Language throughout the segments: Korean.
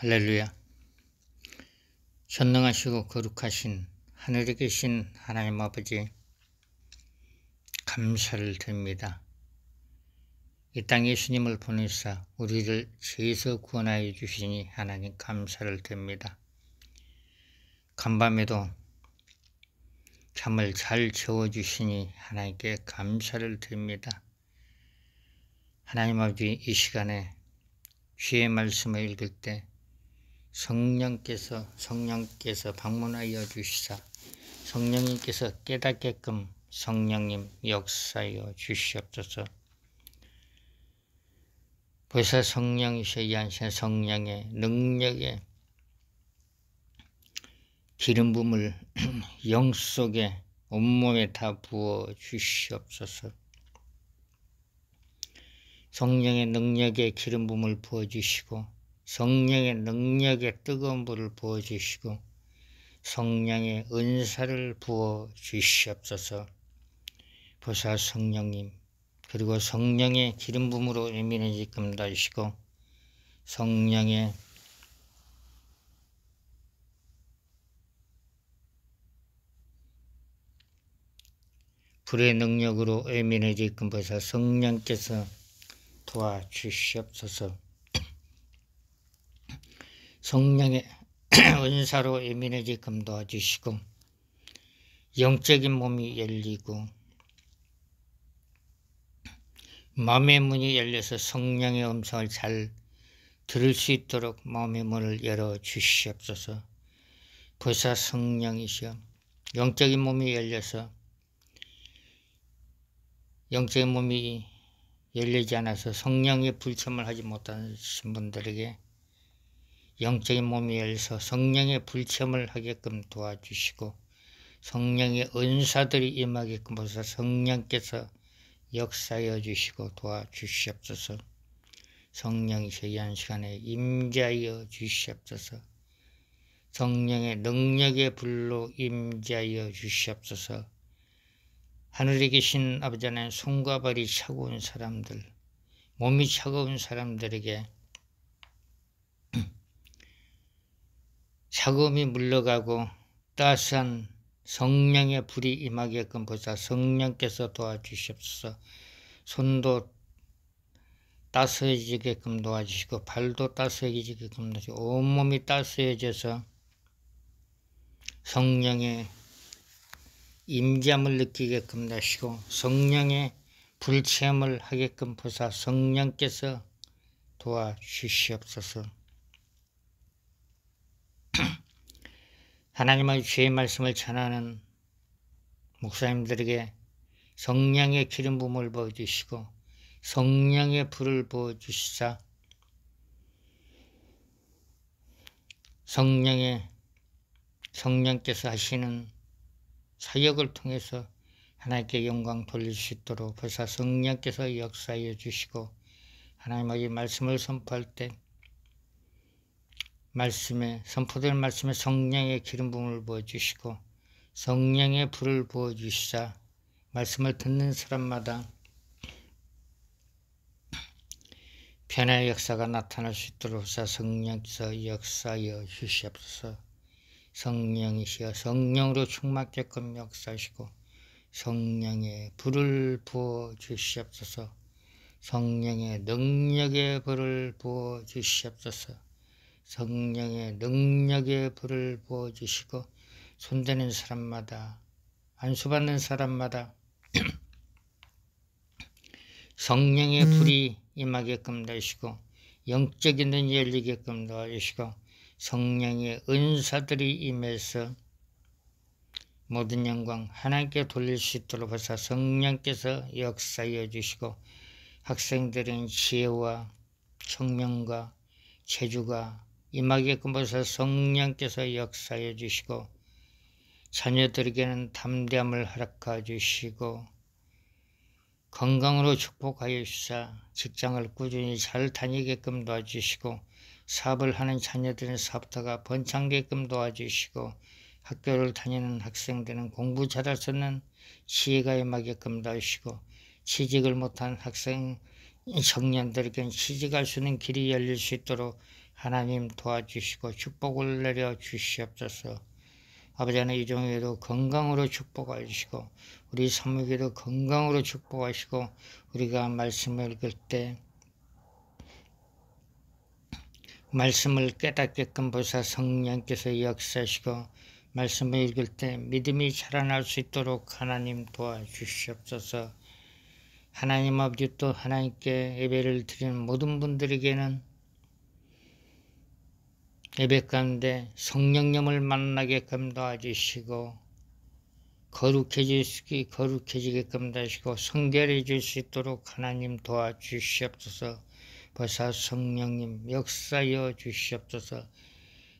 할렐루야. 전능하시고 거룩하신 하늘에 계신 하나님 아버지, 감사를 드립니다. 이 땅에 예수님을 보내사 우리를 죄에서 구원하여 주시니 하나님 감사를 드립니다. 간밤에도 잠을 잘 재워주시니 하나님께 감사를 드립니다. 하나님 아버지, 이 시간에 주의 말씀을 읽을 때 성령께서 방문하여 주시사 성령님께서 깨닫게끔 성령님 역사하여 주시옵소서. 보혜사 성령이셔야 하신 성령의 능력에 기름 부음을 영 속에 온몸에 다 부어 주시옵소서. 성령의 능력에 기름 부음을 부어 주시고 성령의 능력에 뜨거운 불을 부어 주시고 성령의 은사를 부어 주시옵소서. 보사 성령님, 그리고 성령의 기름 부음으로 예민해지끔 하시고 성령의 불의 능력으로 예민해지끔 보사 성령께서 도와주시옵소서. 성령의 은사로 예민해지끔 도와주시고 영적인 몸이 열리고 마음의 문이 열려서 성령의 음성을 잘 들을 수 있도록 마음의 문을 열어 주시옵소서. 보사 성령이시여, 영적인 몸이 열려서 영적인 몸이 열리지 않아서 성령의 불체험을 하지 못하신 분들에게 영적인 몸이 열려서 성령의 불체험을 하게끔 도와주시고 성령의 은사들이 임하게끔 보사 성령께서 역사하여 주시고 도와주시옵소서. 성령이셔 이 한 시간에 임재하여 주시옵소서. 성령의 능력의 불로 임재하여 주시옵소서. 하늘에 계신 아버지 하나님, 손과 발이 차가운 사람들, 몸이 차가운 사람들에게 차가움이 물러가고 따스한 성령의 불이 임하게끔 보사 성령께서 도와주시옵소서. 손도 따스해지게끔 도와주시고 발도 따스해지게끔 도와주시고 온몸이 따스해져서 성령의 임재함을 느끼게끔 하시고 성령의 불체험을 하게끔 보사 성령께서 도와주시옵소서. 하나님의 주의 말씀을 전하는 목사님들에게 성령의 기름 부음을 부어주시고 성령의 불을 부어주시사 성령께서 하시는 사역을 통해서 하나님께 영광 돌릴 수 있도록 보사 성령께서 역사하여 주시고 하나님의 말씀을 선포할 때 선포될 말씀에 성령의 기름 부음을 부어주시고 성령의 불을 부어주시사 말씀을 듣는 사람마다 변화의 역사가 나타날 수 있도록 성령께서 역사하여 주시옵소서. 성령이시여 성령으로 충만하게끔 역사하시고 성령의 불을 부어주시옵소서. 성령의 능력의 불을 부어주시옵소서. 성령의 능력의 불을 부어주시고 손대는 사람마다 안수받는 사람마다 성령의 불이 임하게끔 도와주시고 영적인 눈이 열리게끔 도와주시고 성령의 은사들이 임해서 모든 영광 하나님께 돌릴 수 있도록 보사 성령께서 역사하여 주시고 학생들은 지혜와 청명과 재주가 임하게끔 보사 성령께서 역사하여 주시고 자녀들에게는 담대함을 허락하여 주시고 건강으로 축복하여 주사 직장을 꾸준히 잘 다니게끔 도와주시고 사업을 하는 자녀들은 사업터가 번창되게끔 도와주시고 학교를 다니는 학생들은 공부 잘할 수 있는 지혜가 임하게끔 도와주시고 취직을 못한 학생 청년들에게는 취직할 수 있는 길이 열릴 수 있도록 하나님 도와주시고 축복을 내려 주시옵소서. 아버지 하나님 이종에도 건강으로 축복하시고 우리 사무에게도 건강으로 축복하시고 우리가 말씀을 읽을 때 말씀을 깨닫게끔 보사 성령께서 역사하시고 말씀을 읽을 때 믿음이 자라날 수 있도록 하나님 도와주시옵소서. 하나님 아버지 또 하나님께 예배를 드리는 모든 분들에게는 예배 가운데 성령님을 만나게끔 도와주시고 거룩해지게끔 도와주시고 성결해질 수 있도록 하나님 도와주시옵소서. 보사 성령님 역사하여 주시옵소서.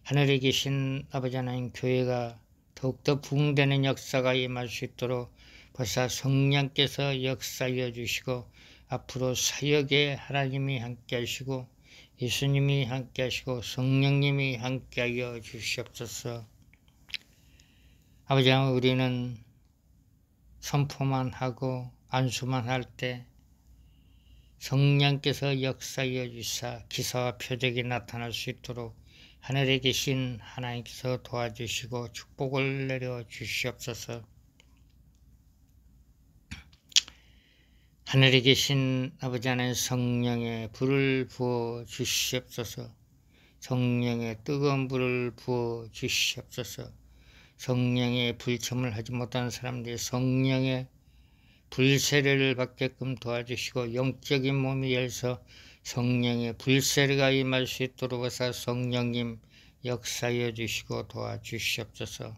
하늘에 계신 아버지 하나님 교회가 더욱더 부흥되는 역사가 임할 수 있도록 보사 성령께서 역사하여 주시고 앞으로 사역에 하나님이 함께 하시고 예수님이 함께 하시고 성령님이 함께 하여 주시옵소서. 아버지 하나님 우리는 선포만 하고 안수만 할 때 성령께서 역사하여 주사 기사와 표적이 나타날 수 있도록 하늘에 계신 하나님께서 도와주시고 축복을 내려 주시옵소서. 하늘에 계신 아버지 하나님 성령의 불을 부어 주시옵소서. 성령의 뜨거운 불을 부어 주시옵소서. 성령의 불첨을 하지 못한 사람들이 성령의 불세례를 받게끔 도와주시고 영적인 몸이 열서 성령의 불세례가 임할 수 있도록 해서 성령님 역사하여 주시고 도와주시옵소서.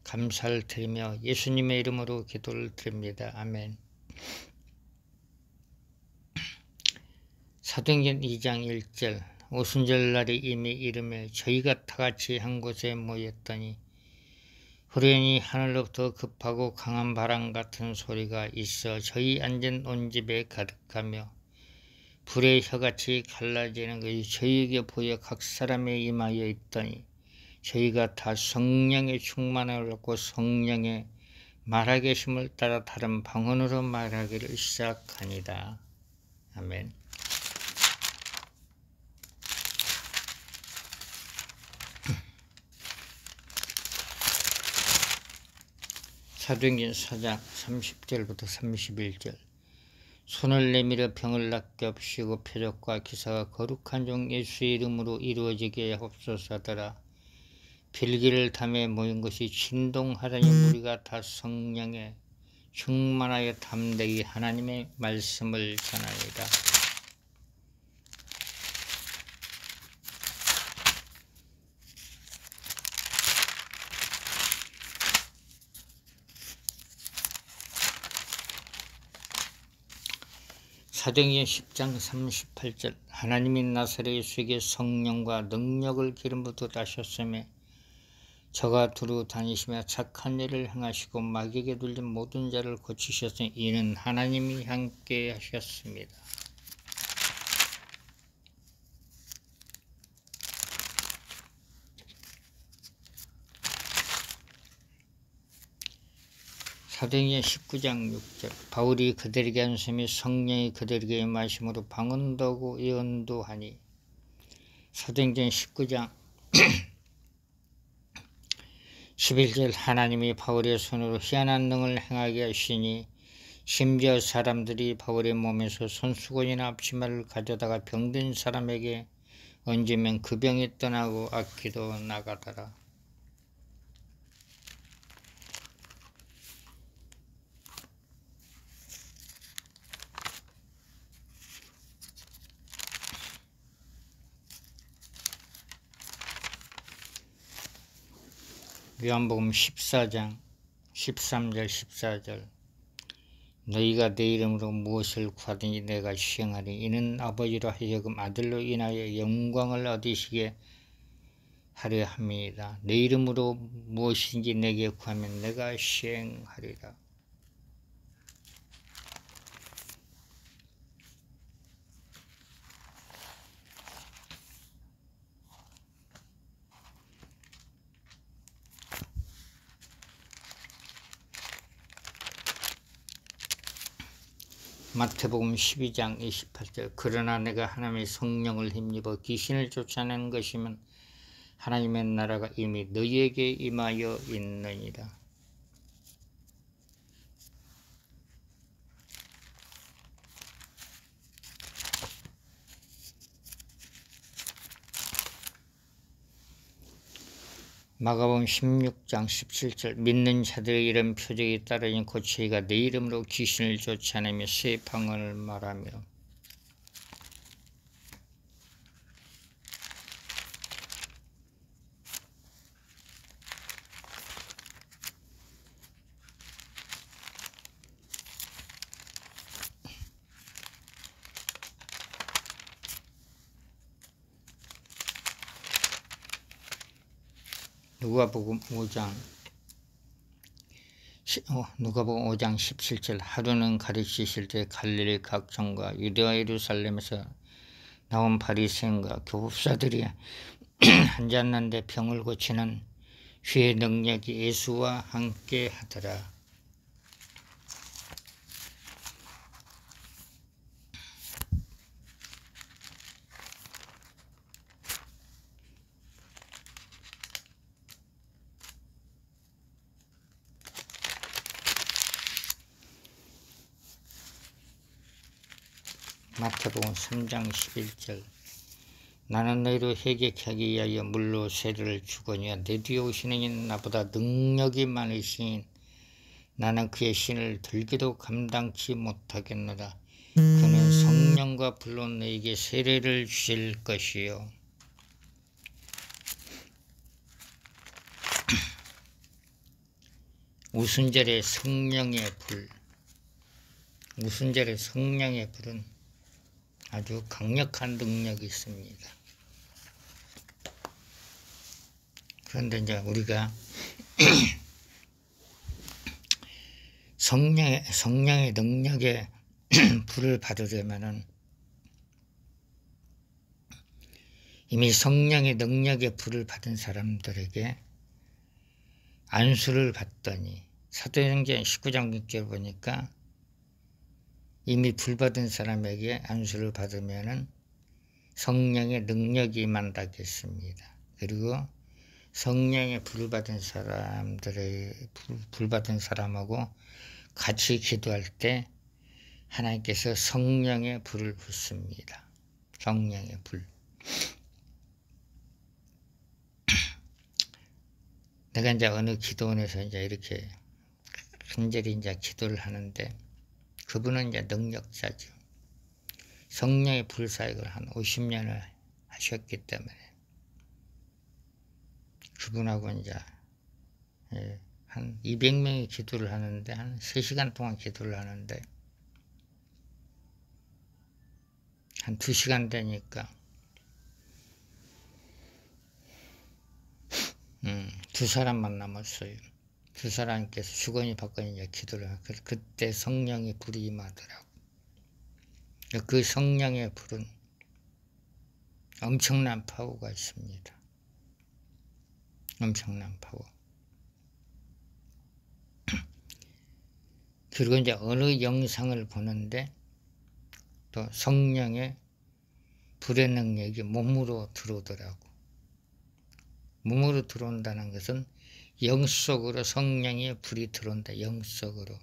감사를 드리며 예수님의 이름으로 기도를 드립니다. 아멘. 사도행전 2장 1절 오순절날이 이미 이르매 저희가 다같이 한 곳에 모였더니 후련히 하늘로부터 급하고 강한 바람 같은 소리가 있어 저희 앉은 온 집에 가득하며 불의 혀같이 갈라지는 것이 저희에게 보여 각 사람에 임하여 있더니 저희가 다 성령의 충만함을 얻고 성령의 말하게 하심을 따라 다른 방언으로 말하기를 시작하니라. 아멘. 사도행전 4장 30절부터 31절 손을 내밀어 병을 낫게 하시고 표적과 기사가 거룩한 종 예수의 이름으로 이루어지게 하옵소서하더라. 빌기를 담에 모인 것이 진동하더니 우리가 다 성령에 충만하여 담대히 하나님의 말씀을 전하니라. 사도행전 10장 38절 하나님이 나사렛 예수에게 성령과 능력을 기름 부으셨으며 저가 두루 다니시며 착한 일을 행하시고 마귀에게 눌린 모든 자를 고치셨으니 이는 하나님이 함께 하셨습니다. 사도행전 19장 6절 바울이 그들에게 안수하며 성령이 그들에게 임하심으로 방언도 하고 예언도 하니 사도행전 19장 11절 하나님이 바울의 손으로 희한한 능을 행하게 하시니 심지어 사람들이 바울의 몸에서 손수건이나 앞치마를 가져다가 병든 사람에게 얹으면 그 병이 떠나고 악기도 나가더라. 요한복음 14장 13절 14절 너희가 내 이름으로 무엇을 구하든지 내가 시행하리 이는 아버지로 하여금 아들로 인하여 영광을 얻으시게 하려 함이니라. 내 이름으로 무엇인지 내게 구하면 내가 시행하리라. 마태복음 12장 28절 그러나 내가 하나님의 성령을 힘입어 귀신을 쫓아내는 것이면 하나님의 나라가 이미 너희에게 임하여 있느니라. 마가복음 16장 17절 믿는 자들의 이런 표적이 따르니 곧 저희가 내 이름으로 귀신을 쫓아내며 새 방언을 말하며. 누가복음 5장 17절 하루는 가르치실 때 갈릴리 각성과 유대와 예루살렘에서 나온 바리새인과 교법사들이 앉았는데 병을 고치는 주의 능력이 예수와 함께 하더라. 마태복음 3장 11절 나는 너희로 회개하기 위하여 물로 세례를 주거니와 내 뒤에 오시는 이는 나보다 능력이 많으시니 나는 그의 신을 들기도 감당치 못하겠노라. 그는 성령과 불로 너희에게 세례를 주실 것이요. 우순절의 성령의 불, 우순절의 성령의 불은 아주 강력한 능력이 있습니다. 그런데 이제 우리가 성령의 능력에 불을 받으려면은 이미 성령의 능력에 불을 받은 사람들에게 안수를 받더니 사도행전 19장 6절 보니까 이미 불 받은 사람에게 안수를 받으면은 성령의 능력이 임한다고 했습니다. 그리고 성령의 불 받은 사람하고 같이 기도할 때 하나님께서 성령의 불을 붓습니다. 성령의 불. 내가 이제 어느 기도원에서 이제 이렇게 간절히 이제 기도를 하는데 그분은 이제 능력자죠. 성령의 불 사역을 한 50년을 하셨기 때문에 그분하고 이제 한 200명이 기도를 하는데 한 3시간 동안 기도를 하는데 한 2시간 되니까 두 사람만 남았어요. 두 사람께서 주거니 받거니 이제 기도를 하고 그때 성령의 불이 임하더라고. 그 성령의 불은 엄청난 파워가 있습니다. 엄청난 파워. 그리고 이제 어느 영상을 보는데 또 성령의 불의 능력이 몸으로 들어오더라고. 몸으로 들어온다는 것은 영속으로 성령의 불이 들어온다. 영속으로.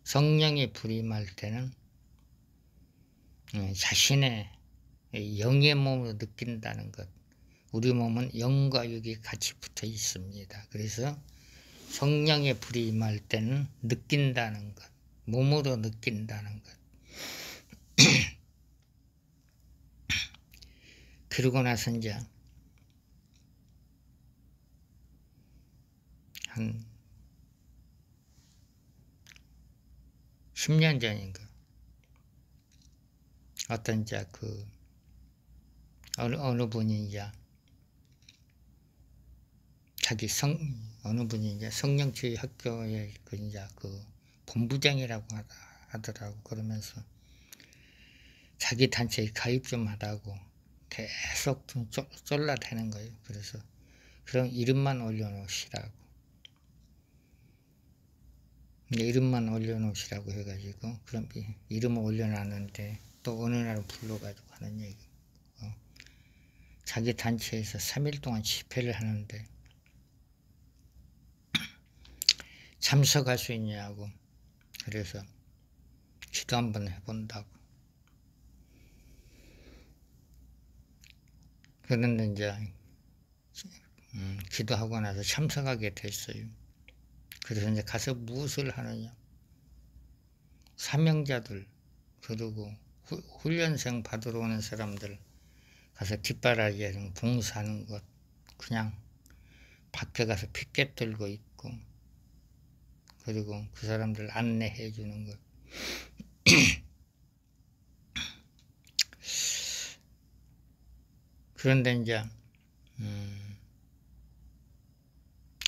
성령의 불이 임할 때는 자신의 영의 몸으로 느낀다는 것. 우리 몸은 영과 육이 같이 붙어 있습니다. 그래서 성령의 불이 임할 때는 느낀다는 것. 몸으로 느낀다는 것. 그러고 나서 이제 한 10년 전인가 어떤 이제 어느 분이 이제 어느 분이 이제 성령주의 학교의 그 본부장이라고 하더라고. 그러면서 자기 단체에 가입 좀 하라고 계속 좀 쫄라대는 거예요. 그래서 그럼 이름만 올려놓으시라고. 이름만 올려놓으시라고 해가지고 그럼 이름을 올려놨는데 또 어느 날 불러가지고 하는 얘기. 자기 단체에서 3일 동안 집회를 하는데 참석할 수 있냐고. 그래서 기도 한번 해본다고. 그런데 이제 기도하고 나서 참석하게 됐어요. 그래서 이제 가서 무엇을 하느냐. 사명자들, 그리고 훈련생 받으러 오는 사람들 가서 뒷바라지에 봉사하는 것, 그냥 밖에 가서 피켓 들고 있고, 그리고 그 사람들 안내해 주는 것. 그런데 이제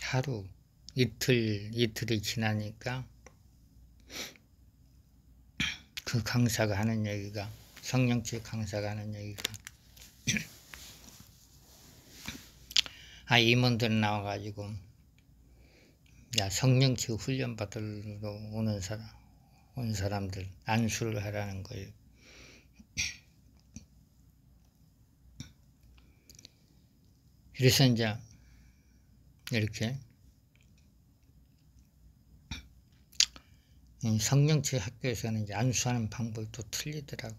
하루 이틀이 지나니까 그 강사가 하는 얘기가, 성령치 강사가 하는 얘기가, 임원들 나와가지고 야, 성령치 훈련 받으러 온 사람들 안수를 하라는 거예요. 그래서 이제 이렇게 성령치 학교에서는 이제 안수하는 방법이 또 틀리더라고.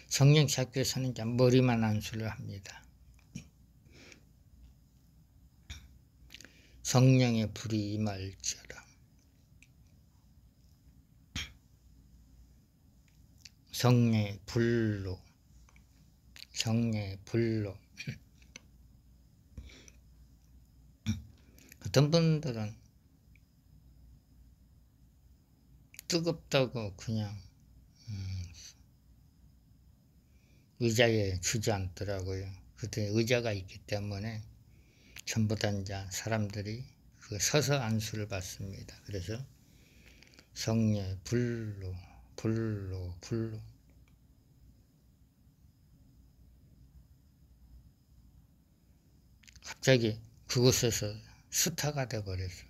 성령치 학교에서는 이제 머리만 안수를 합니다. 성령의 불이 임할지어다. 성령의 불로. 어떤 분들은 뜨겁다고 그냥 의자에 주저앉더라고요. 그때 의자가 있기 때문에 전부 다 이제 사람들이 그 서서 안수를 받습니다. 그래서 성령의 불로. 갑자기 그곳에서 스타가 돼버렸어.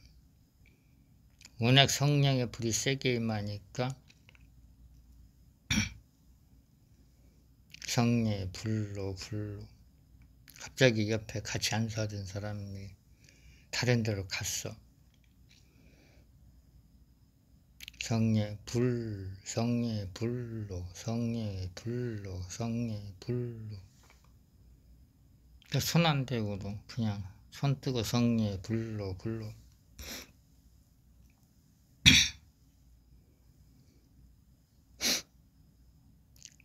워낙 성령의 불이 세게 임하니까 성령의 불로. 갑자기 옆에 같이 안수하던 사람이 다른 데로 갔어. 성령의 불로. 손 안 대고도 그냥 손 뜨고 성령의 불로.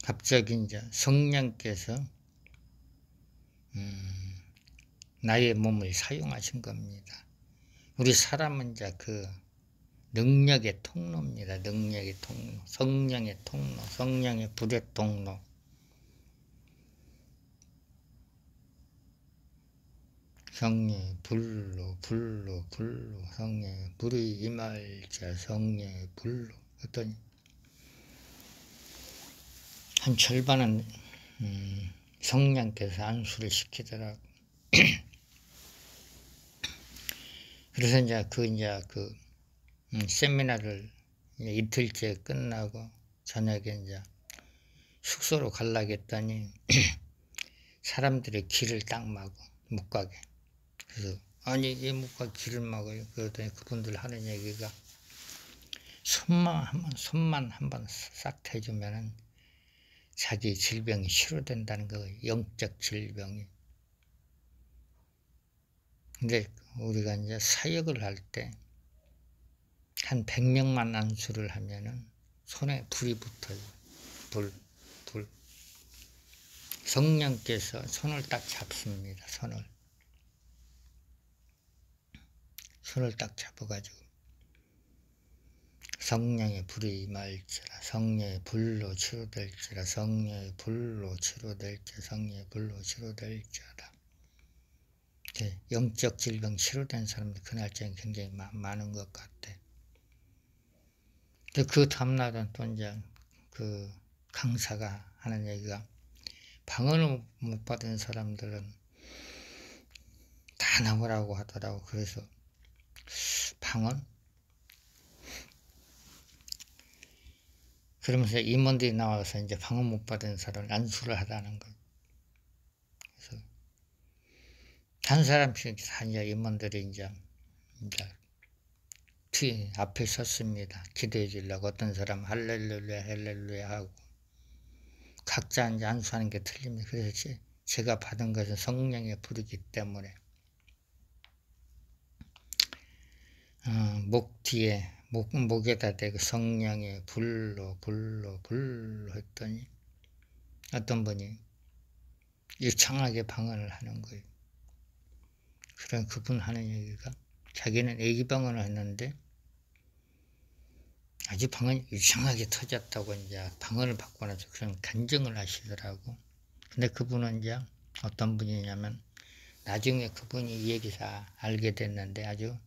갑자기 이제 성령께서 나의 몸을 사용하신 겁니다. 우리 사람은 이제 그 능력의 통로입니다. 능력의 통로, 성령의 통로, 성령의 불의 통로. 성령의 불로. 성령의 불이 임할자. 성령의 불로. 그랬더니 한 절반은 성령께서 안수를 시키더라고. 그래서 이제 그 세미나를 이틀째 끝나고 저녁에 이제 숙소로 가려고 했더니 사람들이 길을 딱 막어 못 가게. 그래서 아니 왜 못 가게 길을 막아요. 그러더니 그분들 하는 얘기가 손만 한번 싹 대주면은 자기 질병이 치료된다는 거예요. 영적 질병이. 근데 우리가 이제 사역을 할 때 한 100명만 안수를 하면은 손에 불이 붙어요. 불. 성령께서 손을 딱 잡습니다. 손을 딱 잡아가지고 성령의 불이 임할지라. 성령의 불로 치료될지라. 성령의 불로 치료될지라. 성령의 불로 치료될지라. 영적 질병 치료된 사람들이 그날짜에 굉장히 많은 것 같아. 그 다음날은 또 이제 그 강사가 하는 얘기가 방언을 못 받은 사람들은 다 나오라고 하더라고. 그래서 방언? 그러면서 임원들이 나와서 이제 방언 못 받은 사람을 안수를 하라는 거예요. 그래서 한 사람씩 다 이제 임원들이 이제 뒤 앞에 섰습니다. 기도해 주려고. 어떤 사람 할렐루야 할렐루야 하고 각자 이제 안수하는 게 틀립니다. 그래서 제가 받은 것은 성령의 불이기 때문에 목 뒤에 목에다 대고 성령의 불로 했더니 어떤 분이 유창하게 방언을 하는 거예요. 그런 그분 하는 얘기가 자기는 애기 방언을 했는데 아주 방언이 유창하게 터졌다고 이제 방언을 받고 나서 그런 간증을 하시더라고. 근데 그분은 이제 어떤 분이냐면 나중에 그분이 이 얘기 다 알게 됐는데 아주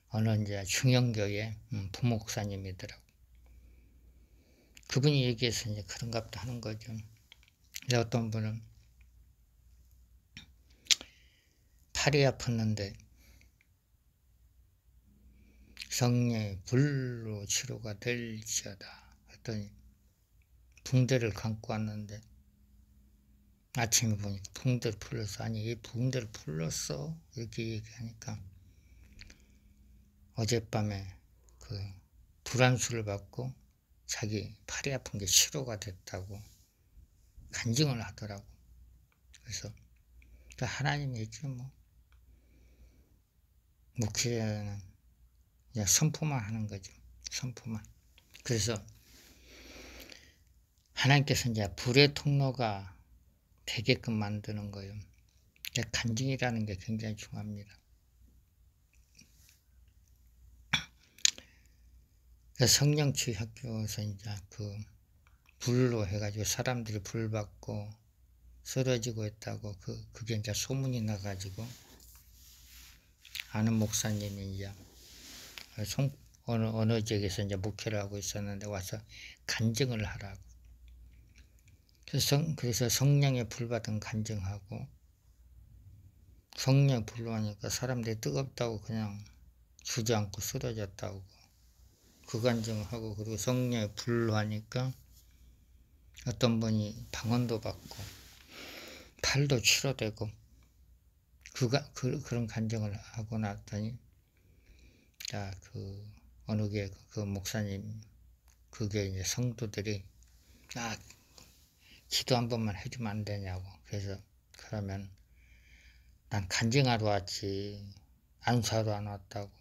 어느 이제 중형교회 부목사님이더라고. 그분이 얘기해서 이제 그런갑다 하는 거죠. 근데 어떤 분은 팔이 아팠는데 성령의 불로 치료가 될지어다 했더니 붕대를 감고 왔는데 아침에 보니까 붕대를 풀렀어. 아니 이 붕대를 풀렀어? 이렇게 얘기하니까 어젯밤에 그 불안수를 받고 자기 팔이 아픈 게 치료가 됐다고 간증을 하더라고. 그래서 하나님이지 뭐 목회자는 그냥 선포만 하는 거죠. 선포만. 그래서 하나님께서 이제 불의 통로가 되게끔 만드는 거예요. 간증이라는 게 굉장히 중요합니다. 성령치 학교에서 이제 그 불로 해가지고 사람들이 불 받고 쓰러지고 있다고 그게 이제 소문이 나가지고 아는 목사님이 이제 어느 지역에서 이제 목회를 하고 있었는데 와서 간증을 하라고. 그래서 성령의 불 받은 간증하고 성령 불로 하니까 사람들이 뜨겁다고 그냥 주저앉고 쓰러졌다고 그 간증하고 그리고 성령의 불로 하니까 어떤 분이 방언도 받고 팔도 치료되고 그런 간증을 하고 났더니 그 어느 게 그 목사님 그게 이제 성도들이 기도 한 번만 해주면 안 되냐고. 그래서 그러면 난 간증하러 왔지 안수하러 안 왔다고.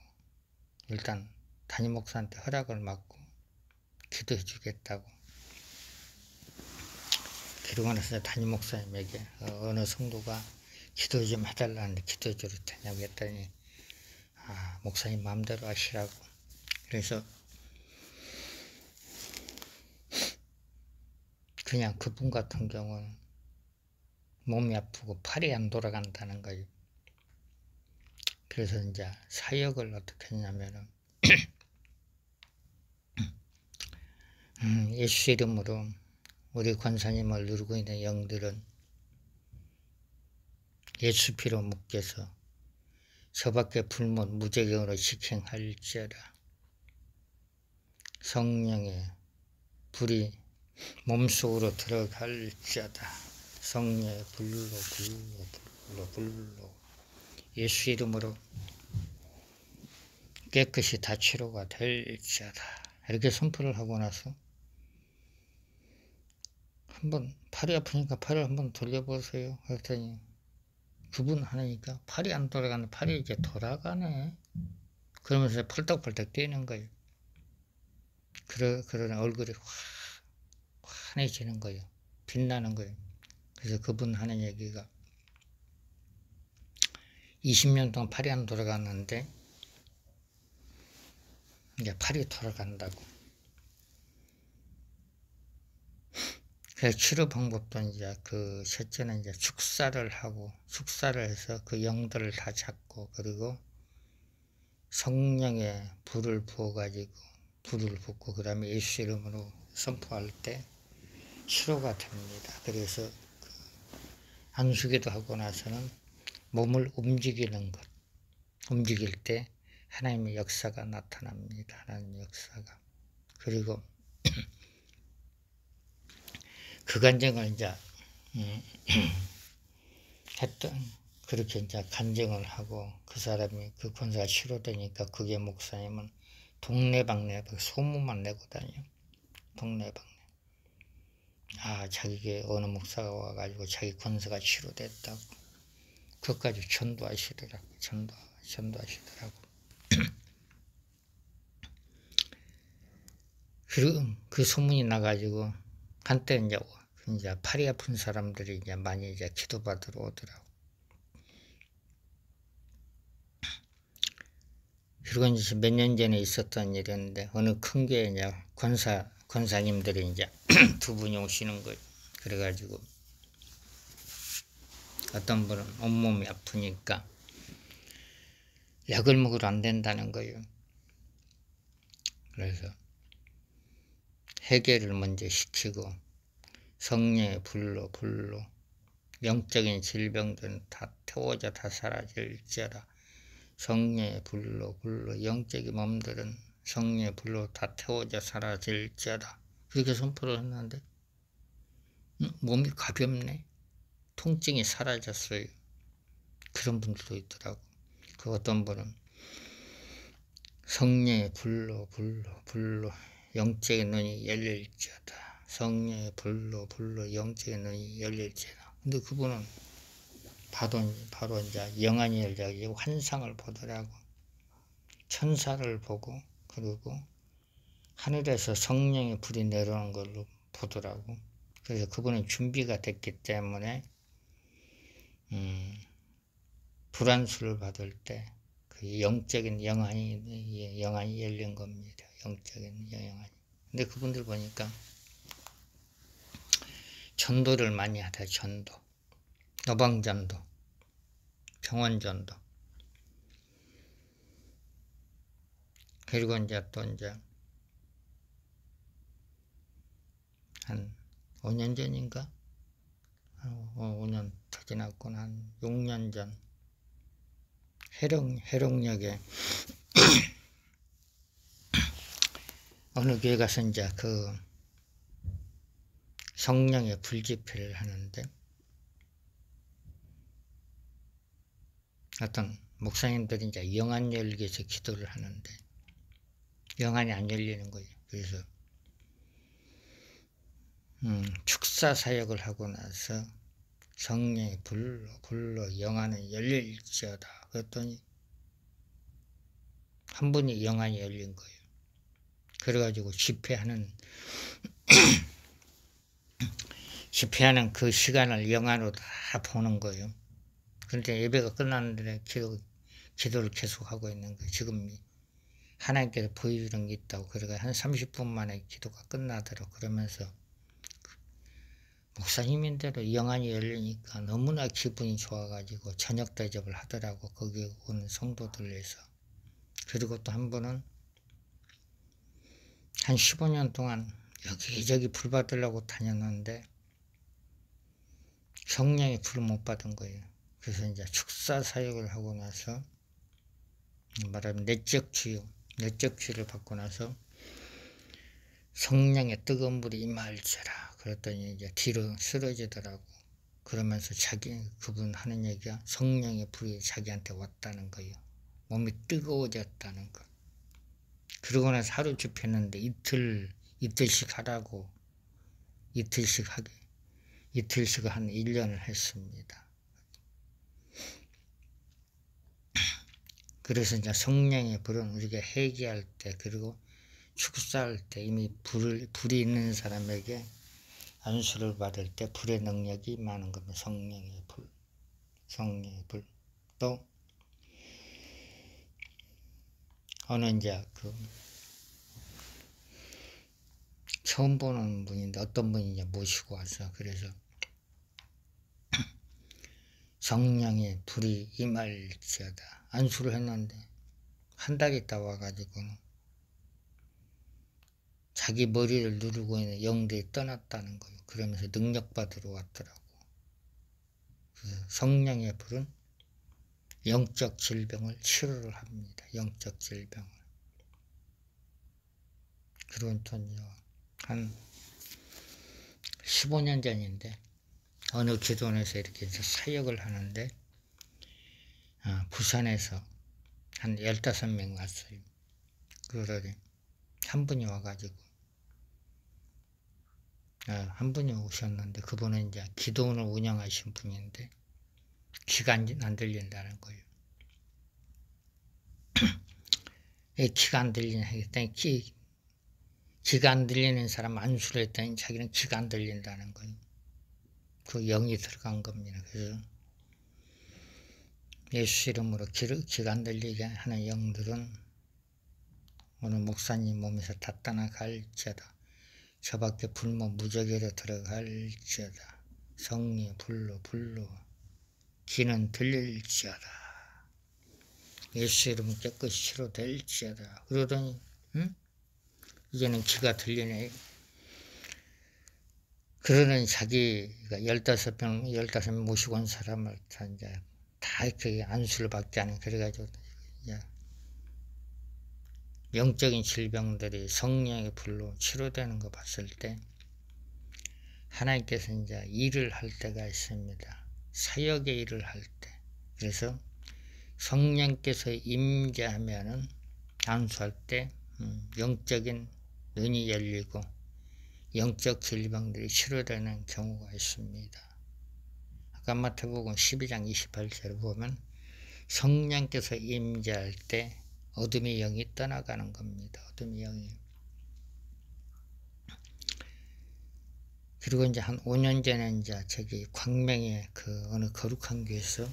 일단 담임 목사한테 허락을 받고 기도해 주겠다고. 그러고 나서 담임 목사님에게 어느 성도가 기도 좀 해달라는데 기도해 줘도 되냐고 했더니 목사님 마음대로 하시라고. 그래서 그냥 그분 같은 경우는 몸이 아프고 팔이 안 돌아간다는 거예요. 그래서 이제 사역을 어떻게 했냐면은 예수 이름으로 우리 권사님을 누르고 있는 영들은 예수 피로 묶여서 저밖에 불못 무적용으로 직행할지어다. 성령의 불이 몸속으로 들어갈지어다. 성령의 불로 예수 이름으로 깨끗이 다 치료가 될지어다. 이렇게 선포를 하고 나서 한번 팔이 아프니까 팔을 한번 돌려보세요. 그랬더니 그분 하니까 팔이 안 돌아가는데 팔이 이제 돌아가네. 그러면서 펄떡펄떡 뛰는 거예요. 그런 얼굴이 환해지는 거예요. 빛나는 거예요. 그래서 그분 하는 얘기가 20년 동안 팔이 안 돌아갔는데 이제 팔이 돌아간다고. 그래서 치료 방법도 이제 셋째는 이제 축사를 해서 그 영들을 다 잡고 그리고 성령의 불을 부어가지고 불을 붓고 그 다음에 예수 이름으로 선포할 때 치료가 됩니다. 그래서 안수기도 하고 나서는 몸을 움직이는 것, 움직일 때 하나님의 역사가 나타납니다. 하나님의 역사가. 그리고 그 간증을 이제 했던, 그렇게 이제 간증을 하고 그 사람이 그 권사가 치료되니까 그게 목사님은 동네방네 소문만 내고 다녀. 동네방네. 아, 자기게 어느 목사가 와가지고 자기 권사가 치료됐다고. 그것까지 전도하시더라고. 전도하시더라고. 그리고 그 소문이 나가지고 한때 이제 팔이 아픈 사람들이 이제 많이 이제 기도받으러 오더라고. 그리고 이제 몇 년 전에 있었던 일이었는데, 어느 큰 교회 이제 권사님들이 이제 두 분이 오시는 거예요. 그래가지고 어떤 분은 온몸이 아프니까 약을 먹으러 안 된다는 거예요. 그래서 해결을 먼저 시키고 성령의 불로 영적인 질병들은 다 태워져 다 사라질지어다. 성령의 불로 영적인 몸들은 성령의 불로 다 태워져 사라질지어다. 그렇게 선포를 했는데 몸이 가볍네. 통증이 사라졌어요. 그런 분들도 있더라고. 그 어떤 분은 성령의 불로 영적인 눈이 열릴지어다. 성령의 불로 영적인 눈이 열릴지어다. 근데 그분은 바로 이제 영안이 열려가지고 환상을 보더라고. 천사를 보고, 그리고 하늘에서 성령의 불이 내려오는 걸로 보더라고. 그래서 그분은 준비가 됐기 때문에 불안수를 받을 때 그 영적인 영안이 열린 겁니다. 영적인 영안이. 근데 그분들 보니까 전도를 많이 하다. 전도, 노방전도, 병원전도. 그리고 이제 또 한 5년 전인가? 5년 더 지났구나. 한 6년 전 해롱역에 어느 교회 가서 이제 그 성령의 불집회를 하는데, 어떤 목사님들이 이제 영안 열기 위해서 기도를 하는데 영안이 안 열리는 거예요. 그래서 축사 사역을 하고 나서 성령의 불로 영안은 열릴지어다. 그랬더니 한 분이 영안이 열린 거예요. 그래가지고 집회하는 그 시간을 영안으로 다 보는 거예요. 그런데 예배가 끝났는데 기도를 계속하고 있는 거예요. 지금 하나님께서 보여주는 게 있다고. 그래가 한 30분 만에 기도가 끝나더라고. 그러면서 목사님인데도 영안이 열리니까 너무나 기분이 좋아가지고 저녁 대접을 하더라고. 거기 오는 성도들에서. 그리고 또 한 분은 한 15년 동안 여기저기 불 받으려고 다녔는데 성령의 불을 못 받은 거예요. 그래서 이제 축사 사역을 하고 나서 말하면 내적 치유를 받고 나서 성령의 뜨거운 불이 임할지라. 그랬더니 이제 뒤로 쓰러지더라고. 그러면서 그분 하는 얘기가 성령의 불이 자기한테 왔다는 거예요. 몸이 뜨거워졌다는 거. 그러고 나서 하루 집회했는데 이틀씩 하라고. 이틀씩 한 1년을 했습니다. 그래서 이제 성령의 불은 우리가 회개할 때, 그리고 축사할 때 이미 불이 있는 사람에게 안수를 받을 때 불의 능력이 임하는 겁니다. 성령의 불. 또 어느 이제 처음 보는 분인데 어떤 분이 이제 모시고 와서, 그래서 성령의 불이 임할지어다 안수를 했는데 한 달 있다 와가지고 자기 머리를 누르고 있는 영들이 떠났다는 거예요. 그러면서 능력 받으러 왔더라고. 그래서 성령의 불은 영적 질병을 치료를 합니다. 영적 질병을. 그런 돈이요. 한 15년 전인데 어느 기도원에서 이렇게 사역을 하는데 부산에서 한 15명 왔어요. 그러더니 한 분이 와가지고 한 분이 오셨는데 그분은 이제 기도원을 운영하신 분인데 귀가 안 들린다는 거예요. 귀가 안 들리냐 했더니 귀가 안 들리는 사람 안수를 했더니 자기는 귀가 안 들린다는 거예요. 그 영이 들어간 겁니다. 그래서 예수 이름으로 귀가 안 들리게 하는 영들은 오늘 목사님 몸에서 다 떠나갈지어다. 저 밖에 불모 무적에도 들어갈지어다. 성리 불로 귀는 들릴지어다. 예수 이름 깨끗이 치료될지어다. 그러더니 이제는 귀가 들리네. 그러더니 자기가 15명 모시고 온 사람을 다 이렇게 안수를 받게 하는, 그래가지고 영적인 질병들이 성령의 불로 치료되는 거 봤을 때 하나님께서 이제 일을 할 때가 있습니다. 사역의 일을 할 때. 그래서 성령께서 임재하면은 안수할 때 영적인 눈이 열리고 영적 질병들이 치료되는 경우가 있습니다. 아까 마태복음 12장 28절을 보면 성령께서 임재할 때 어둠의 영이 떠나가는 겁니다. 어둠의 영이. 그리고 이제 한 5년 전에 이제 저기 광명의 그 어느 거룩한 교회에서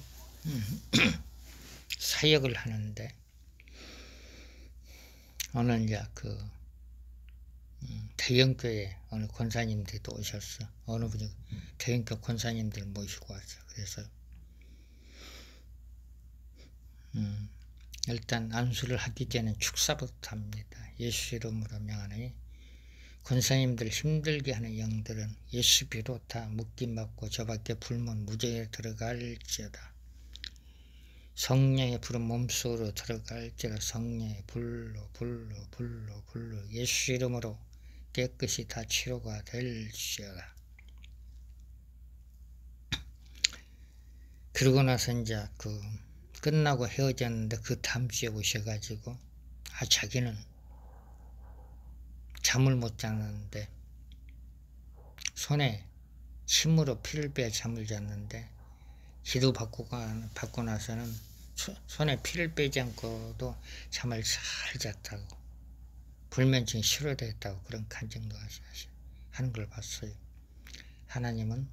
사역을 하는데 어느 이제 그 대형교회 어느 권사님들이 또 오셨어. 어느 분이 대형교회 권사님들 모시고 왔어. 그래서 일단 안수를 하기 전에 축사부터 합니다. 예수 이름으로 명하니 권사님들 힘들게 하는 영들은 예수 비롯하 묶임받고 저밖에 불문 무저에 들어갈지어다. 성령의 불은 몸속으로 들어갈지어다. 성령의 불로 예수 이름으로 깨끗이 다 치료가 될지어다. 그러고 나서 이제 끝나고 헤어졌는데 그 다음 주에 오셔가지고 자기는 잠을 못 잤는데 손에 침으로 피를 빼 잠을 잤는데 기도 받고 나서는 손에 피를 빼지 않고도 잠을 잘 잤다고, 불면증이 치료됐다고 그런 간증도 하는 걸 봤어요. 하나님은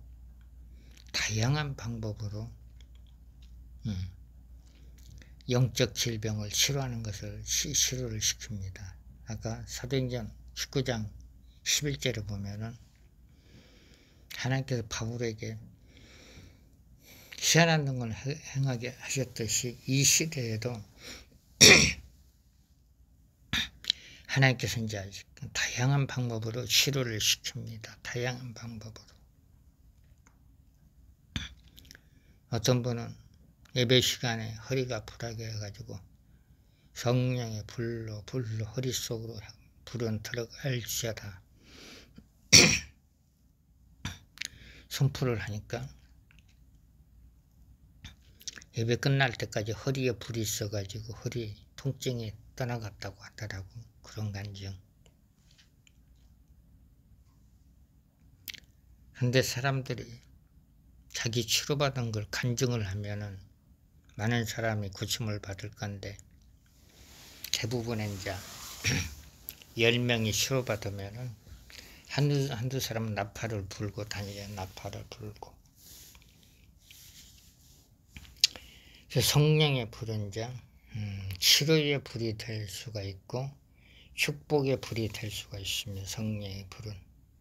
다양한 방법으로 영적 질병을 치료하는 것을 치료를 시킵니다. 아까 사도행전 19장 11절에 보면은 하나님께서 바울에게 희한한 걸 행하게 하셨듯이 이 시대에도 하나님께서 이제 다양한 방법으로 치료를 시킵니다. 다양한 방법으로. 어떤 분은 예배 시간에 허리가 아프다고 해가지고 성령의 불로 허리 속으로 불은 들어갈지어다 선포를 하니까 예배 끝날 때까지 허리에 불이 있어가지고 허리 통증이 떠나갔다고 하더라고. 그런 간증. 근데 사람들이 자기 치료받은 걸 간증을 하면은 많은 사람이 고침을 받을 건데 대부분의 이제 10명이 치료받으면은 한두 사람은 나팔을 불고 다니죠. 나팔을 불고. 성령의 불은 이제 치료의 불이 될 수가 있고 축복의 불이 될 수가 있습니다. 성령의 불은.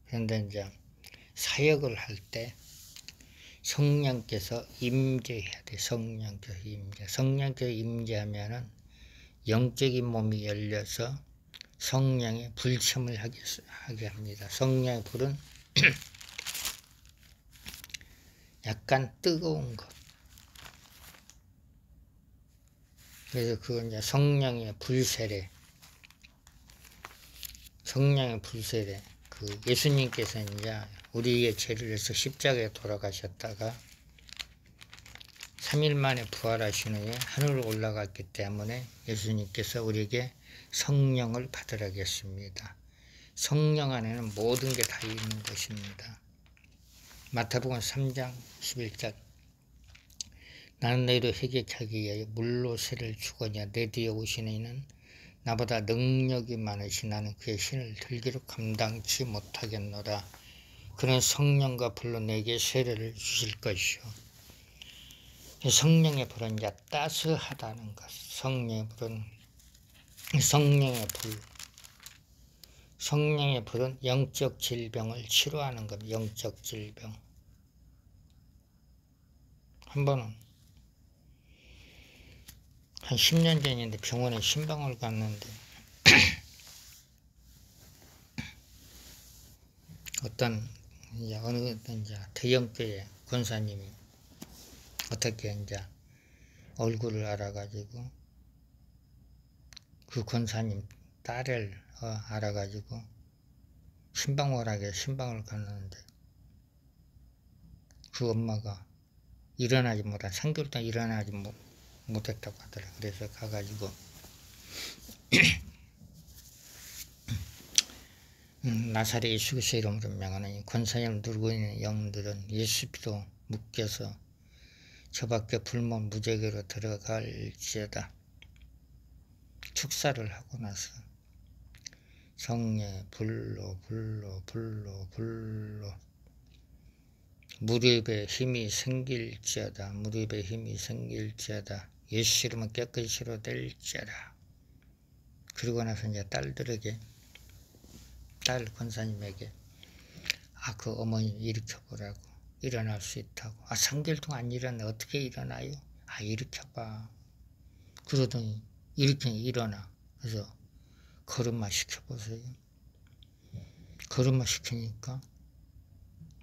그런데 이제 사역을 할 때 성령께서 임재해야 돼. 성령께서 임재하면은 영적인 몸이 열려서 성령의 불침을 하게 합니다. 성령의 불은 약간 뜨거운 것, 그래서 그건 이제 성령의 불세례. 성령의 불세례. 그 예수님께서 이제 우리의 죄를 위해서 십자가에 돌아가셨다가 3일 만에 부활하신 후에 하늘로 올라갔기 때문에 예수님께서 우리에게 성령을 받으라겠습니다. 성령 안에는 모든 게 다 있는 것입니다. 마태복음 3장 11절 나는 너희로 회개하기 위하여 물로 세를 주거니와 내 뒤에 오시는 이는 나보다 능력이 많으시 나는 그의 신을 들기로 감당치 못하겠노라. 그는 성령과 불로 내게 세례를 주실 것이요. 성령의 불은 이제 따스하다는 것. 성령의 불은 성령의 불은 영적 질병을 치료하는 것. 영적 질병. 한 번은 한 10년 전인데 병원에 신방을 갔는데 어떤 이제 어느 이제 대형교회 권사님이 어떻게 이제 얼굴을 알아가지고 그 권사님 딸을 알아가지고 신방원하게 신방을 갔는데 그 엄마가 일어나지 못한 3개월 동안 일어나지 못했다고 하더라. 그래서 가가지고 나사렛 예수 그리스도의 이름으로 명하노니 권사님을 누르고 있는 영들은 예수 피로 묶여서 저 밖에 불못 무지개로 들어갈지어다. 축사를 하고 나서 성령 불로 무릎에 힘이 생길지어다. 무릎에 힘이 생길지어다. 예수 이름은 깨끗이 치료될지어다. 그러고 나서 이제 딸들에게 딸 권사님에게 그 어머니 일으켜보라고 일어날 수 있다고 3개월 동안 안 일어나 어떻게 일어나요? 일으켜봐. 그러더니 일어나. 그래서 걸음마 시켜보세요. 걸음마 시키니까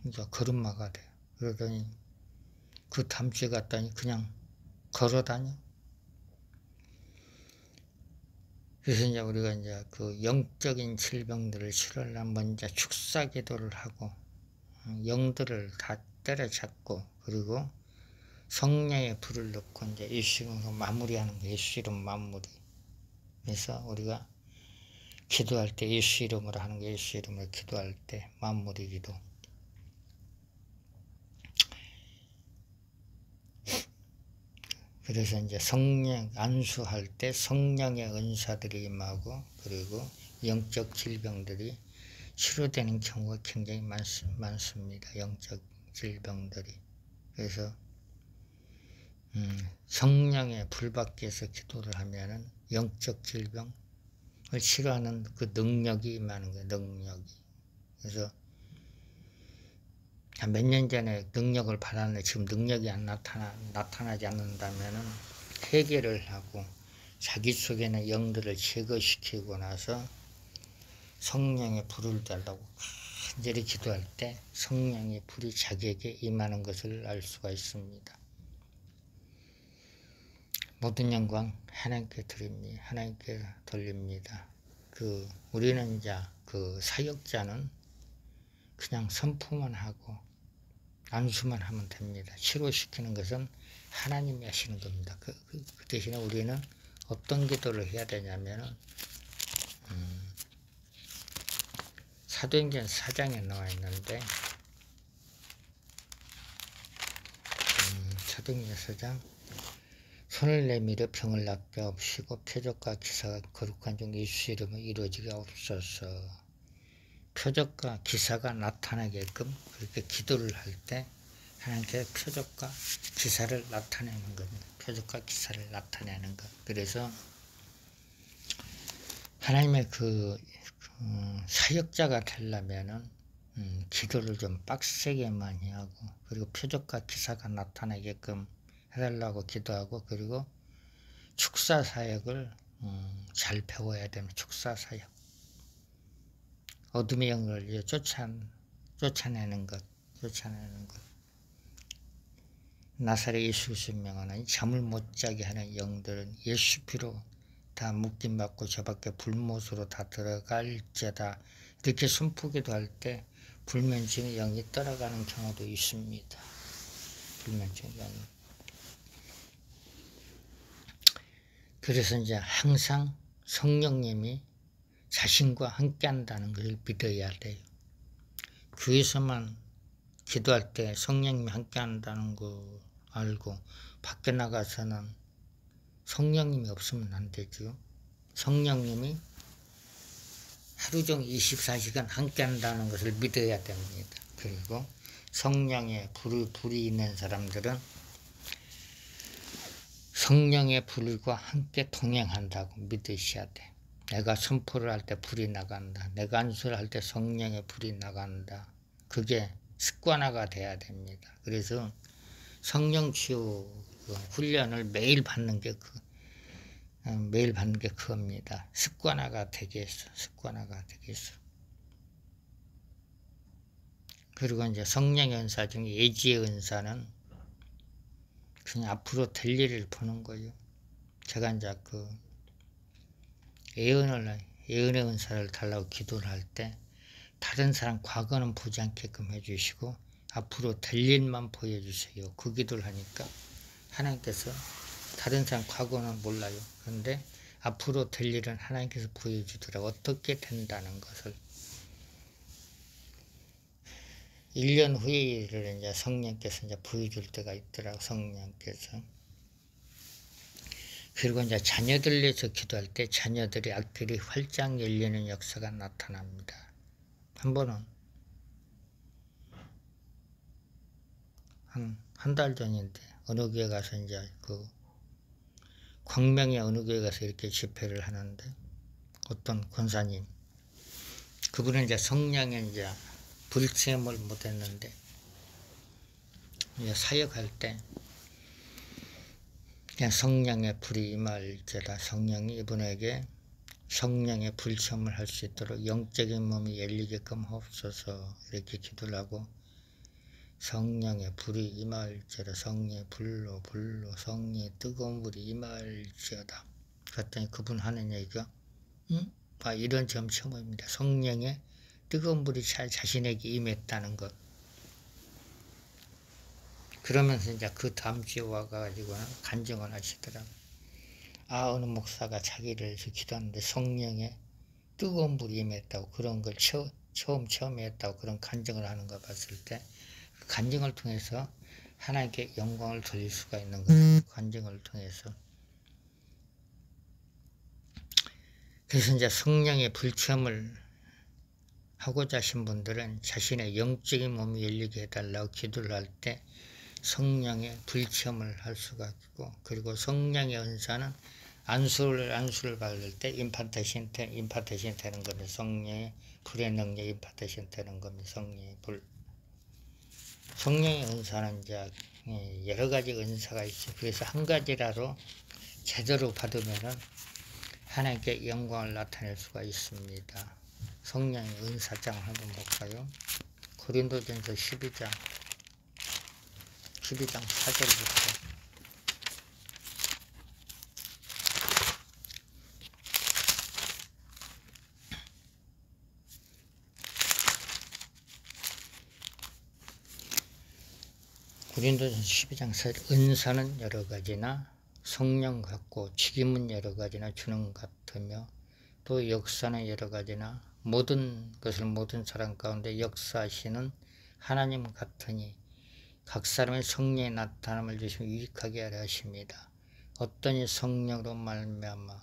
이제 걸음마가 돼. 그러더니 그 다음 주에 갔더니 그냥 걸어다녀. 그래서 이제 우리가 이제 그 영적인 질병들을 치료하려면 먼저 축사 기도를 하고 영들을 다 때려잡고 그리고 성령의 불을 넣고 이제 예수 이름으로 마무리하는 거예요. 예수 이름 마무리. 그래서 우리가 기도할 때 예수 이름으로 하는 거 예수 이름으로 기도할 때 마무리 기도. 그래서 이제 성령 안수할 때 성령의 은사들이 임하고 그리고 영적 질병들이 치료되는 경우가 굉장히 많습니다. 영적 질병들이. 그래서 성령의 불받기 위해서 기도를 하면은 영적 질병을 치료하는 그 능력이 임하는 거예요. 능력이. 그래서 몇 년 전에 능력을 받았는데 지금 능력이 안 나타나지 않는다면은 회개를 하고 자기 속에는 영들을 제거시키고 나서 성령의 불을 달라고 간절히 기도할 때 성령의 불이 자기에게 임하는 것을 알 수가 있습니다. 모든 영광 하나님께 드립니다. 하나님께 돌립니다. 우리는 이제 그 사역자는 그냥 선포만 하고 안수만 하면 됩니다. 치료시키는 것은 하나님이 하시는 겁니다. 그 대신에 우리는 어떤 기도를 해야 되냐면은 사도행전 4장에 나와 있는데 사도행전 4장 손을 내밀어 병을 낫게 하옵시고 표적과 기사가 거룩한 종 예수 이름으로 이루어지게 하옵소서. 표적과 기사가 나타나게끔 그렇게 기도를 할 때 하나님께 표적과 기사를 나타내는 겁니다. 표적과 기사를 나타내는 것. 그래서 하나님의 사역자가 되려면은 기도를 좀 빡세게 많이 하고 그리고 표적과 기사가 나타나게끔 해달라고 기도하고 그리고 축사 사역을 잘 배워야 됩니다. 축사 사역. 어둠의 영을 쫓아내는 것. 나사렛 예수를 명하는 잠을 못 자게 하는 영들은 예수 피로 다 묶임 받고 저 밖에 불못으로 다 들어갈지어다. 이렇게 선포기도 할 때 불면증의 영이 떠나가는 경우도 있습니다. 불면증의 영이. 그래서 이제 항상 성령님이 자신과 함께 한다는 것을 믿어야 돼요. 교회에서만 기도할 때 성령님이 함께 한다는 거 알고 밖에 나가서는 성령님이 없으면 안 되죠. 성령님이 하루 종일 24시간 함께 한다는 것을 믿어야 됩니다. 그리고 성령의 불이 있는 사람들은 성령의 불과 함께 동행한다고 믿으셔야 돼. 내가 선포를 할 때 불이 나간다. 내가 안수를 할 때 성령의 불이 나간다. 그게 습관화가 돼야 됩니다. 그래서 성령 치유 훈련을 매일 받는 게 그겁니다. 습관화가 되겠어. 습관화가 되겠어. 그리고 이제 성령의 은사 중에 예지의 은사는 그냥 앞으로 될 일을 보는 거예요. 제가 이제 예언의 은사를 달라고 기도를 할 때 다른 사람 과거는 보지 않게끔 해주시고 앞으로 될 일만 보여주세요. 그 기도를 하니까 하나님께서 다른 사람 과거는 몰라요. 그런데 앞으로 될 일은 하나님께서 보여주더라고. 어떻게 된다는 것을. 1년 후에 이제 성령께서 이제 보여줄 때가 있더라고. 성령께서. 그리고 이제 자녀들 위해서 기도할 때 자녀들의 앞길이 활짝 열리는 역사가 나타납니다. 한 번은 한 달 전인데 어느 교회 가서 이제 광명의 어느 교회 가서 이렇게 집회를 하는데 어떤 권사님 그분은 이제 성령의 이제 불체험을 못했는데 이제 사역할 때 그냥 성령의 불이 임할지어다. 성령이 이분에게 성령의 불체험을 할 수 있도록 영적인 몸이 열리게끔 하옵소서 이렇게 기도를 하고 성령의 불이 임할지어다. 성령의 불로 성령의 뜨거운 불이 임할지어다. 그랬더니 그분 하는 얘기가 이런 점 처음입니다. 성령의 뜨거운 불이 자신에게 임했다는 것. 그러면서 이제 그 다음 주에 와가지고는 간증을 하시더라고요. 어느 목사가 자기를 기도하는데 성령의 뜨거운 불이 임했다고 그런 걸 처음 했다고 그런 간증을 하는 거 봤을 때 그 간증을 통해서 하나님께 영광을 돌릴 수가 있는 거예요. 간증을 통해서. 그래서 이제 성령의 불체험을 하고자 하신 분들은 자신의 영적인 몸이 열리게 해달라고 기도를 할 때 성령의 불체험을 할 수가 있고 그리고 성령의 은사는 안수를 받을 때 임파테이션 되는 겁니다. 성령의 불의 능력 임파테이션 되는 겁니다. 성령의 불. 성령의 은사는 이제 여러 가지 은사가 있어요. 그래서 한 가지라도 제대로 받으면은 하나님께 영광을 나타낼 수가 있습니다. 성령의 은사장을 한번 볼까요? 고린도전서 12장 4절부터 고린도전서 12장 4절 은사는 여러 가지나 성령 같고 직임은 여러 가지나 주는 같으며 또 역사는 여러 가지나 모든 것을 모든 사람 가운데 역사하시는 하나님 같으니 각 사람의 성령의 나타남을 주시며 유익하게 하려 하십니다. 어떤 이 성령으로 말미암아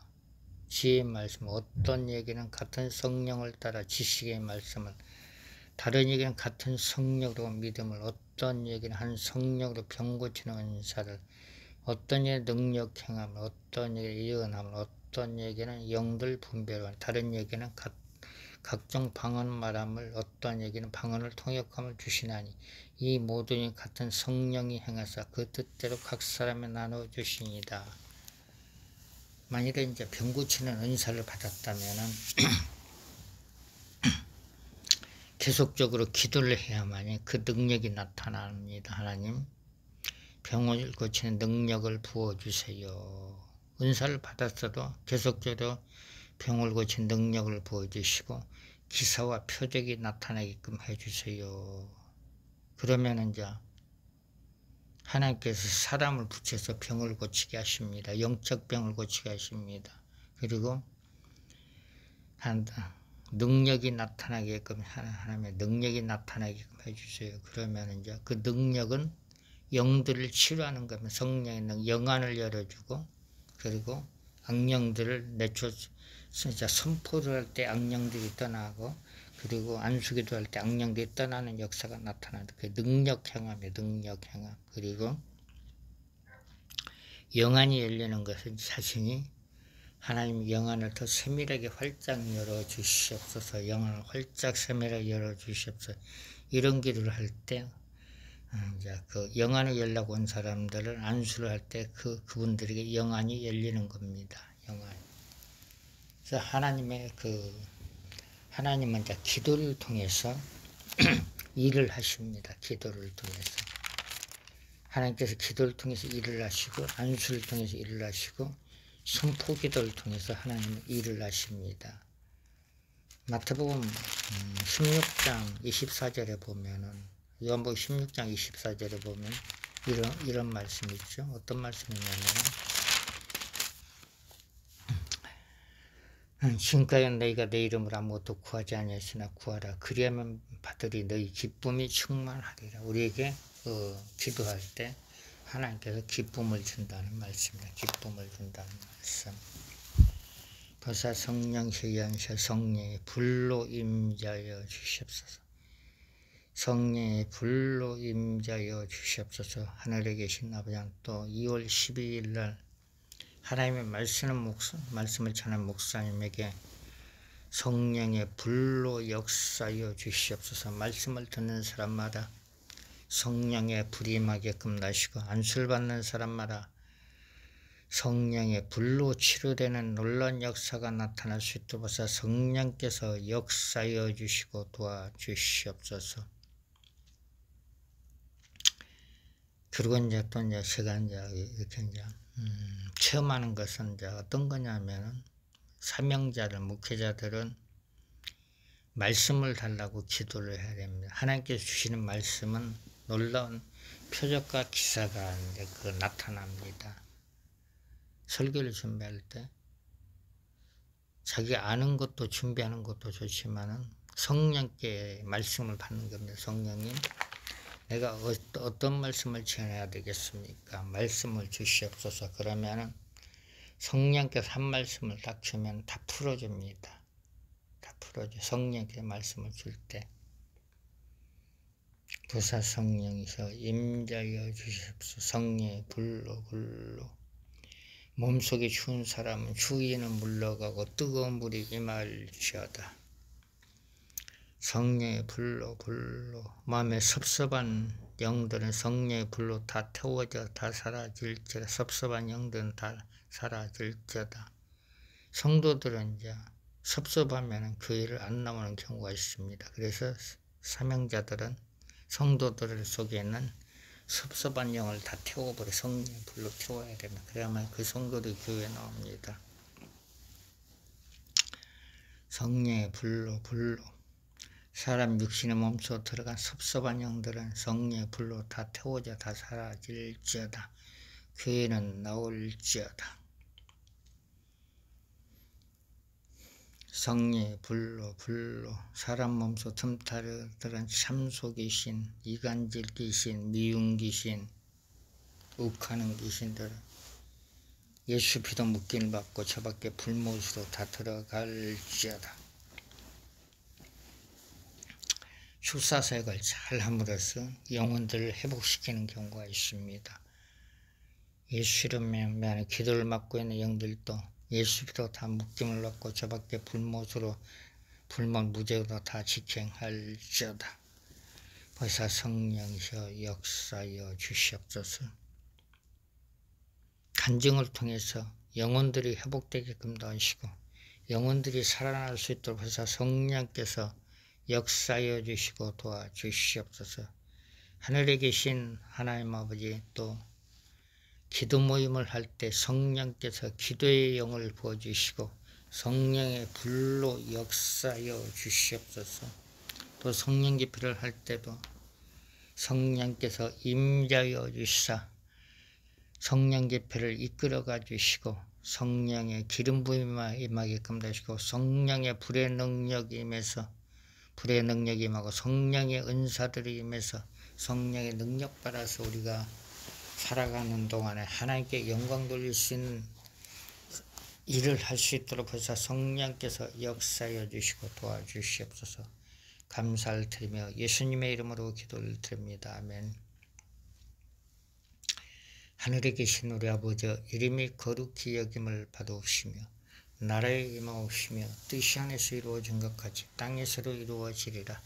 지혜의 말씀, 어떤 얘기는 같은 성령을 따라 지식의 말씀을, 다른 얘기는 같은 성령으로 믿음을, 어떤 얘기는 한 성령으로 병 고치는 은사를, 어떤 얘기는 능력 행함을, 어떤 얘기는 예언함을, 어떤 얘기는 영들 분별을, 다른 얘기는 각종 방언 말함을, 어떤 얘기는 방언을 통역함을 주시나니 이 모든이 같은 성령이 행하사 그 뜻대로 각 사람에 나누어 주시니이다. 만일에 이제 병 고치는 은사를 받았다면은 계속적으로 기도를 해야만이 그 능력이 나타납니다. 하나님 병을 고치는 능력을 부어주세요. 은사를 받았어도 계속적으로 병을 고치는 능력을 부어주시고 기사와 표적이 나타나게끔 해주세요. 그러면 이제 하나님께서 사람을 붙여서 병을 고치게 하십니다. 영적 병을 고치게 하십니다. 그리고 능력이 나타나게끔 하나님의 능력이 나타나게끔 해주세요. 그러면 이제 그 능력은 영들을 치료하는 겁니다. 성령의 영안을 열어주고 그리고 악령들을 내쫓 진짜 선포를 할 때 악령들이 떠나고 그리고 안수기도 할 때 악령들이 떠나는 역사가 나타나는 그 능력행함이에요. 능력행함. 그리고 영안이 열리는 것은 자신이 하나님 영안을 더 세밀하게 활짝 열어주시옵소서. 영안을 활짝 세밀하게 열어주시옵소서. 이런 기도를 할 때 이제 그 영안을 열라고 온 사람들을 안수를 할 때 그분들에게 영안이 열리는 겁니다. 영안. 그래서 하나님은 이제 기도를 통해서 일을 하십니다. 기도를 통해서. 하나님께서 기도를 통해서 일을 하시고 안수를 통해서 일을 하시고 선포 기도를 통해서 하나님은 일을 하십니다. 마태복음 16장 24절에 보면은 요한복음 16장 24절에 보면 이런 말씀이 있죠. 어떤 말씀이냐면 지금까지 너희가 내 이름으로 아무것도 구하지 아니하였으나 구하라. 그리하면 받으리. 너희 기쁨이 충만하리라. 우리에게 기도할 때 하나님께서 기쁨을 준다는 말씀입니다. 기쁨을 준다는 말씀. 보사 성령 희연셔 성령의 불로 임자여 주시옵소서. 성령의 불로 임자여 주시옵소서. 하늘에 계신 아버지 또 2월 12일 날 하나님의 말씀을 전한 목사님에게 성령의 불로 역사여 주시옵소서. 말씀을 듣는 사람마다 성령의 불이 임하게끔 나시고 안수를 받는 사람마다 성령의 불로 치료되는 놀라운 역사가 나타날 수 있도록 하사 성령께서 역사여 주시고 도와주시옵소서. 그리고 이제 또 이제 제가 이제 이렇게 이제 체험하는 것은 이제 어떤 거냐면은 사명자들, 목회자들은 말씀을 달라고 기도를 해야 됩니다. 하나님께서 주시는 말씀은 놀라운 표적과 기사가 이제 나타납니다. 설교를 준비할 때 자기가 아는 것도 준비하는 것도 좋지만은 성령께 말씀을 받는 겁니다. 성령님, 내가 어떤 말씀을 전해야 되겠습니까? 말씀을 주시옵소서. 그러면은 성령께서 한 말씀을 딱 주면 다 풀어줍니다. 다 풀어줘. 성령께 말씀을 줄 때 부사 성령이서 임자여 주시옵소서. 성령의 불로 몸속에 추운 사람은 추위는 물러가고 뜨거운 물이 임할지어다. 성령의 불로 마음에 섭섭한 영들은 성령의 불로 다 태워져 다 사라질지어다. 섭섭한 영들은 다 사라질지어다. 성도들은 이제 섭섭하면 교회를 안 나오는 경우가 있습니다. 그래서 사명자들은 성도들 속에 있는 섭섭한 영을 다 태워버려. 성령의 불로 태워야 됩니다. 그래야만 그 성도들이 교회에 나옵니다. 성령의 불로 사람 육신의 몸속으로 들어간 섭섭한 영들은 성령의 불로 다 태워져 다 사라질지어다. 교회는 나올지어다. 성령의 불로 사람 몸속 틈타들은 참소 귀신, 이간질 귀신, 미운 귀신, 욱하는 귀신들은 예수 피도 묶임을 받고 저 밖에 불못으로 다 들어갈지어다. 축사사역을 잘 함으로써 영혼들을 회복시키는 경우가 있습니다. 예수 이름에 기도를 맡고 있는 영들도 예수 피도 다 묶임을 받고 저 밖에 불못 무죄로 다 직행할지어다. 보사 성령이여 역사여 주시옵소서. 간증을 통해서 영혼들이 회복되게끔 도와주시고 영혼들이 살아날 수 있도록 보사 성령께서 역사여 주시고 도와주시옵소서. 하늘에 계신 하나님 아버지 또 기도 모임을 할 때 성령께서 기도의 영을 부어주시고 성령의 불로 역사하여 주시옵소서. 또 성령 집회를 할 때도 성령께서 임자여 주시사 성령 집회를 이끌어가 주시고 성령의 기름 부음이 임하게끔 하시고 성령의 불의 능력이 임해서 불의 능력이 임하고 성령의 은사들이 임해서 성령의 능력 받아서 우리가 살아가는 동안에 하나님께 영광 돌릴 수 있는 일을 할 수 있도록 해서 성령께서 역사하여 주시고 도와주시옵소서. 감사를 드리며 예수님의 이름으로 기도를 드립니다. 아멘. 하늘에 계신 우리 아버지, 이름이 거룩히 여김을 받으시며 나라에 임하옵시며 뜻이 하늘에서 이루어진 것 같이 땅에서도 이루어지리라.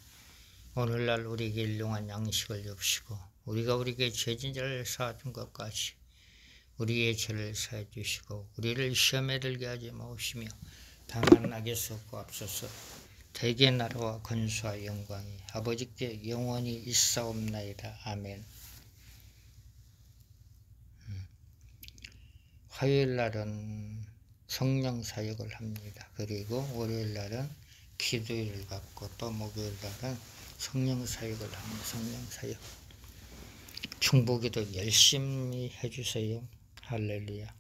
오늘날 우리에게 일용할 양식을 주시고 우리가 우리에게 죄진 자를 사준 것 같이 우리의 죄를 사해 주시고 우리를 시험에 들게 하지 마옵시며 다만 악에서 구하옵소서. 대개 나라와 권수와 영광이 아버지께 영원히 있사옵나이다. 아멘. 화요일날은 성령 사역을 합니다. 그리고 월요일날은 기도일을 갖고 또 목요일날은 성령 사역을 합니다. 성령 사역. 중보기도 열심히 해주세요. 할렐루야.